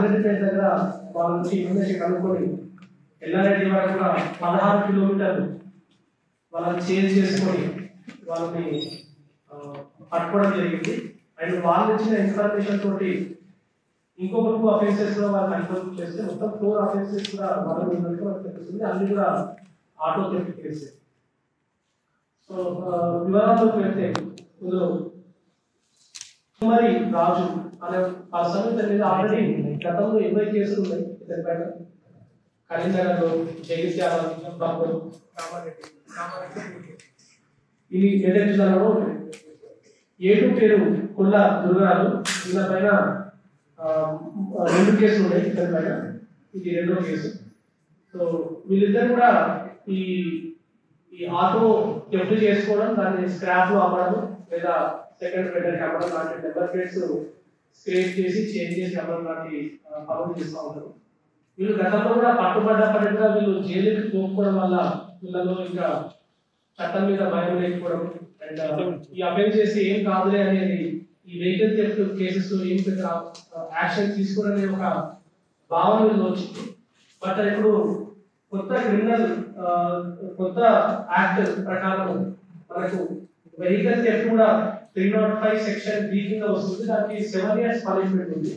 నాగరెడ్డిపేట దగ్గర వాళ్ళ నుంచి ఇన్ఫర్మేషన్ కనుక్కొని ఎల్లారెడ్డి వరకు కూడా 16 కిలోమీటర్లు వాళ్ళని చేంజ్ చేసుకొని వాళ్ళని పట్టుకోవడం జరిగింది. అండ్ వాళ్ళు ఇచ్చిన ఇన్ఫర్మేషన్ తోటి ఇంకొక 2 అఫెన్సెస్ కూడా వాళ్ళు కన్ఫర్మ్ చేస్తే మొత్తం 4 అఫెన్సెస్ కూడా వాళ్ళ ఉన్నట్టు మనకు తెలుస్తుంది. అన్ని కూడా ఆటో థెఫ్ట్ కేసు. సో వివరాల్లోకి వెళ్తే ఇందులో కుమారి రాజు అనే పర్సన్ మీద ఆల్రెడీ గతంలో 20 కేసులు ఉన్నాయి. ఇతని పైన కరీంనగర్లో, జగిత్యాల, నిజామాబాద్, ఇది మెదక్ జిల్లాలో ఉంటుంది. ఏడు పేరు కొల్ల దుర్గారాజు, ఈయన పైన 2 కేసులు ఉన్నాయి. ఇతని పైన ఇది 2వ కేసు. సో వీళ్ళిద్దరు కూడా ఈ ఆటో థెఫ్ట్ చేసుకోవడం, దాన్ని స్క్రాప్ లో అమ్మడం లేదా సెకండ్ వెండర్కి అమ్మడం లాంటి నెంబర్ ప్లేట్స్ స్క్రేప్ చేసి చేంజ్ చేసి అమ్మడం లాంటి పనులు చేస్తూ ఉంటారు. వీళ్ళు గతంలో కూడా పట్టుబడ్డప్పటిగా వీళ్ళు జైలుకి పోకపోవడం వల్ల వీళ్ళలో ఇంకా చట్టం మీద భయం లేకపోవడం అండ్ ఈ అఫెన్స్ చేసి ఏం కాదులే అనేది ఈ వెహికల్ థెఫ్ట్ కేసెస్ ఏం పెద్ద యాక్షన్ తీసుకోవాలనే ఒక భావన వీళ్ళు వచ్చింది. బట్ ఇప్పుడు కొత్త క్రిమినల్ కొత్త యాక్ట్ ప్రకారం మనకు వెహికల్ థెఫ్ట్ కూడా 305 సెక్షన్ బి కింద వస్తుంది. దానికి 7 years పనిష్మెంట్ ఉంది.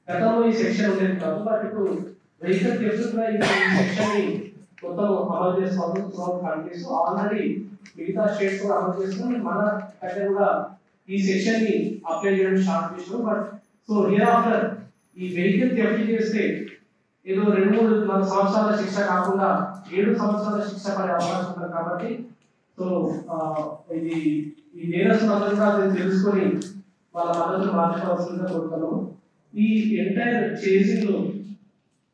గతంలో ఈ సెక్షన్ ఉండేది కాదు. బట్ ఇప్పుడు వెహికల్ థెఫ్ట్ కూడా ఈ సెక్షన్ ని మొత్తం అమలు చేస్తాము. కంట్రీస్ ఆల్రెడీ మిగతా స్టేట్స్ కూడా అమలు చేస్తున్నాం. మన దగ్గర కూడా ఈ సెక్షన్ ని అప్లై చేయడం స్టార్ట్ చేసినాం. బట్ సో హియర్ ఆఫ్టర్ ఈ వెహికల్ థెఫ్ట్ చేస్తే ఏదో 2-3 సంవత్సరాల శిక్ష కాకుండా 7 సంవత్సరాల శిక్ష పడే అవకాశం ఉంది. కాబట్టి సో ఇది ఈ నేరస్తులందరూ కూడా తెలుసుకొని వాళ్ళ మద్దతు మార్చుకోవాల్సిందిగా కోరుతున్నాము. ఈ ఎంటైర్ చేసింగ్ లో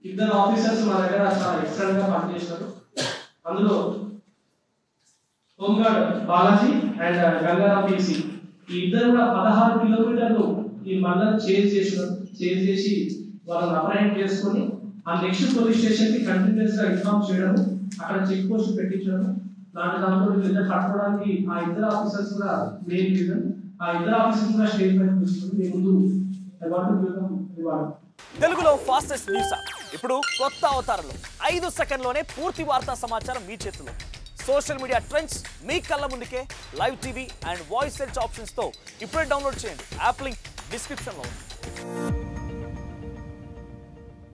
2 ఆఫీసర్స్ మా దగ్గర చాలా ఎక్సలెంట్ గా పనిచేశారు. అందులో home guard Balaji and Gangaram PC ఈ ఇద్దరు కూడా 16 కిలోమీటర్లు ఈ మండలం చేంజ్ చేసి వాళ్ళని అప్రహెండ్ చేసుకొని ఆ నెక్స్ట్ పోలీస్ స్టేషన్ కి కంటిన్యూస్ గా ఇన్ఫార్మ్ చేయడం, అక్కడ చెక్ పోస్ట్ పెట్టించడం లాంటి దాంట్లో వీళ్ళని పట్టుకోవడానికి ఆ 2 ఆఫీసర్స్ కూడా మెయిన్ రీజన్. ఆ 2 ఆఫీసర్స్ కూడా స్టేట్మెంట్ తీసుకుని మీ ముందు ఇవ్వాలి. తెలుగులో ఫాస్టెస్ట్ న్యూస్ ఇప్పుడు కొత్త అవతారంలో 5 సెకండ్లోనే పూర్తి వార్తా సమాచారం మీ చేతిలో. సోషల్ మీడియా ట్రెండ్స్ మీ కళ్ళ ముందుకే live TV and voice search options తో ఇప్పుడే డౌన్లోడ్ చేయండి. యాప్ లింక్ డిస్క్రిప్షన్ లో ఉంది.